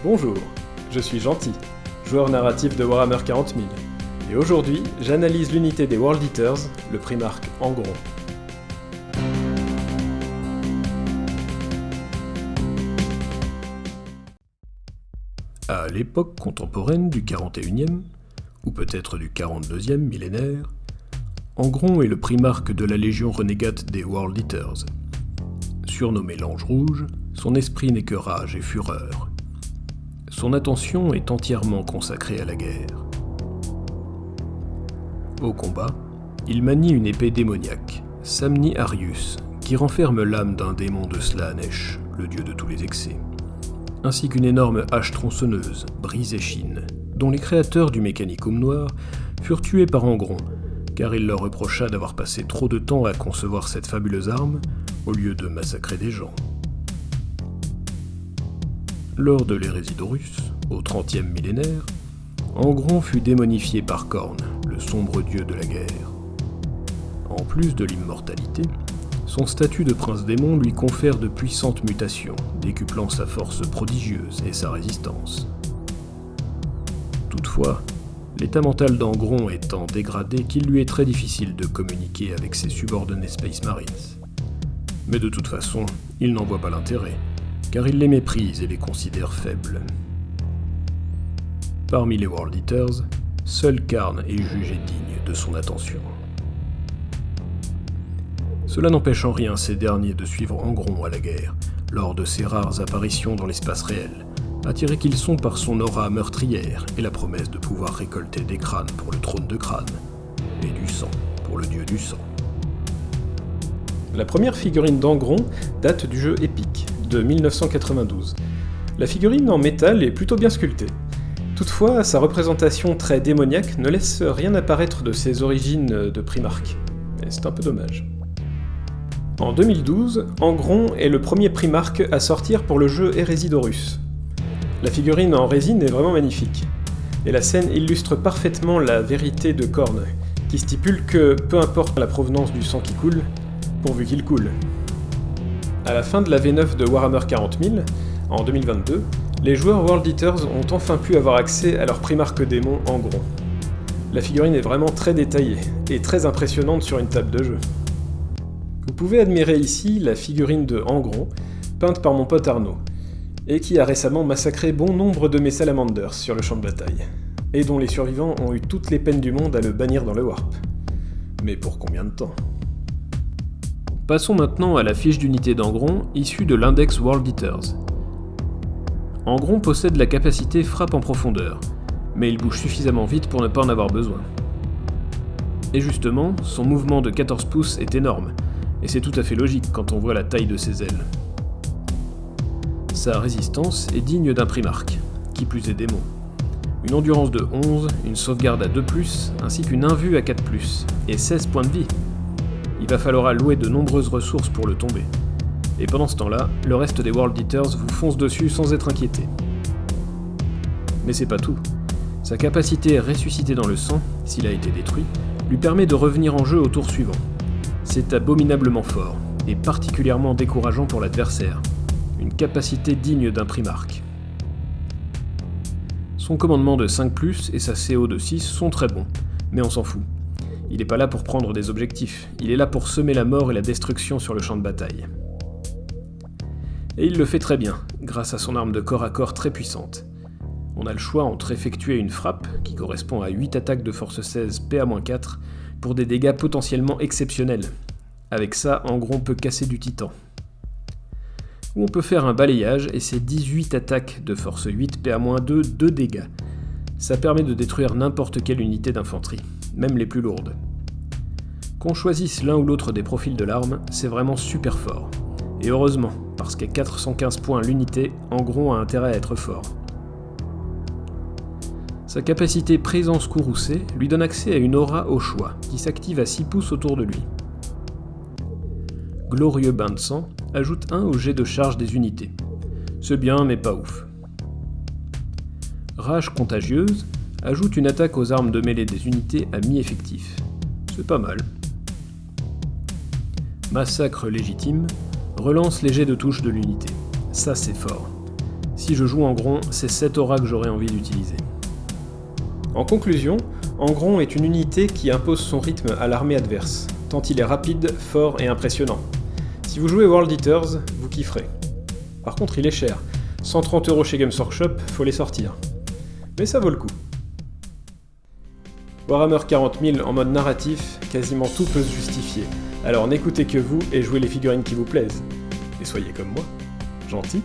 Bonjour, je suis Gentil, joueur narratif de Warhammer 40 000, et aujourd'hui j'analyse l'unité des World Eaters, le Primarque Angron. À l'époque contemporaine du 41e, ou peut-être du 42e millénaire, Angron est le primarque de la légion renégate des World Eaters. Surnommé l'Ange Rouge, son esprit n'est que rage et fureur. Son attention est entièrement consacrée à la guerre. Au combat, il manie une épée démoniaque, Samni Arius, qui renferme l'âme d'un démon de Slaanesh, le dieu de tous les excès, ainsi qu'une énorme hache tronçonneuse, Brise-Échine, dont les créateurs du Mechanicum Noir furent tués par Angron, car il leur reprocha d'avoir passé trop de temps à concevoir cette fabuleuse arme, au lieu de massacrer des gens. Lors de l'hérésie d'Horus, au 30e millénaire, Angron fut démonifié par Khorne, le sombre dieu de la guerre. En plus de l'immortalité, son statut de prince démon lui confère de puissantes mutations, décuplant sa force prodigieuse et sa résistance. Toutefois, l'état mental d'Angron est tant dégradé qu'il lui est très difficile de communiquer avec ses subordonnés Space Marines. Mais de toute façon, il n'en voit pas l'intérêt, car il les méprise et les considère faibles. Parmi les World Eaters, seul Kharn est jugé digne de son attention. Cela n'empêche en rien ces derniers de suivre Angron à la guerre, lors de ses rares apparitions dans l'espace réel, attirés qu'ils sont par son aura meurtrière et la promesse de pouvoir récolter des crânes pour le trône de crâne, et du sang pour le dieu du sang. La première figurine d'Angron date du jeu Epic, de 1992. La figurine en métal est plutôt bien sculptée. Toutefois, sa représentation très démoniaque ne laisse rien apparaître de ses origines de Primarque, et c'est un peu dommage. En 2012, Angron est le premier Primarque à sortir pour le jeu Hérésie d'Horus. La figurine en résine est vraiment magnifique, et la scène illustre parfaitement la vérité de Khorne, qui stipule que peu importe la provenance du sang qui coule, pourvu qu'il coule. À la fin de la V9 de Warhammer 40 000, en 2022, les joueurs World Eaters ont enfin pu avoir accès à leur primarque démon Angron. La figurine est vraiment très détaillée, et très impressionnante sur une table de jeu. Vous pouvez admirer ici la figurine de Angron, peinte par mon pote Arnaud, et qui a récemment massacré bon nombre de mes salamanders sur le champ de bataille, et dont les survivants ont eu toutes les peines du monde à le bannir dans le Warp. Mais pour combien de temps ? Passons maintenant à la fiche d'unité d'Angron issue de l'index World Eaters. Angron possède la capacité frappe en profondeur, mais il bouge suffisamment vite pour ne pas en avoir besoin. Et justement, son mouvement de 14 pouces est énorme, et c'est tout à fait logique quand on voit la taille de ses ailes. Sa résistance est digne d'un primarque, qui plus est démon. Une endurance de 11, une sauvegarde à 2+, ainsi qu'une invue à 4+, et 16 points de vie. Il va falloir allouer de nombreuses ressources pour le tomber. Et pendant ce temps-là, le reste des World Eaters vous fonce dessus sans être inquiété. Mais c'est pas tout. Sa capacité à ressusciter dans le sang, s'il a été détruit, lui permet de revenir en jeu au tour suivant. C'est abominablement fort, et particulièrement décourageant pour l'adversaire. Une capacité digne d'un primarque. Son commandement de 5+, et sa CO de 6 sont très bons, mais on s'en fout. Il n'est pas là pour prendre des objectifs, il est là pour semer la mort et la destruction sur le champ de bataille. Et il le fait très bien, grâce à son arme de corps à corps très puissante. On a le choix entre effectuer une frappe, qui correspond à 8 attaques de force 16 PA-4, pour des dégâts potentiellement exceptionnels. Avec ça, Angron peut casser du titan. Ou on peut faire un balayage et c'est 18 attaques de force 8 PA-2, 2 dégâts. Ça permet de détruire n'importe quelle unité d'infanterie, même les plus lourdes. Qu'on choisisse l'un ou l'autre des profils de l'arme, c'est vraiment super fort. Et heureusement, parce qu'à 415 points l'unité, Angron a intérêt à être fort. Sa capacité présence courroucée lui donne accès à une aura au choix, qui s'active à 6 pouces autour de lui. Glorieux bain de sang ajoute 1 au jet de charge des unités. C'est bien, mais pas ouf. Rage contagieuse ajoute une attaque aux armes de mêlée des unités à mi-effectif. C'est pas mal. Massacre légitime relance les jets de touche de l'unité. Ça c'est fort. Si je joue Angron, c'est cette aura que j'aurais envie d'utiliser. En conclusion, Angron est une unité qui impose son rythme à l'armée adverse, tant il est rapide, fort et impressionnant. Si vous jouez World Eaters, vous kifferez. Par contre, il est cher. 130€ chez Games Workshop, faut les sortir. Mais ça vaut le coup. Warhammer 40 000 en mode narratif, quasiment tout peut se justifier. Alors n'écoutez que vous et jouez les figurines qui vous plaisent. Et soyez comme moi, gentils.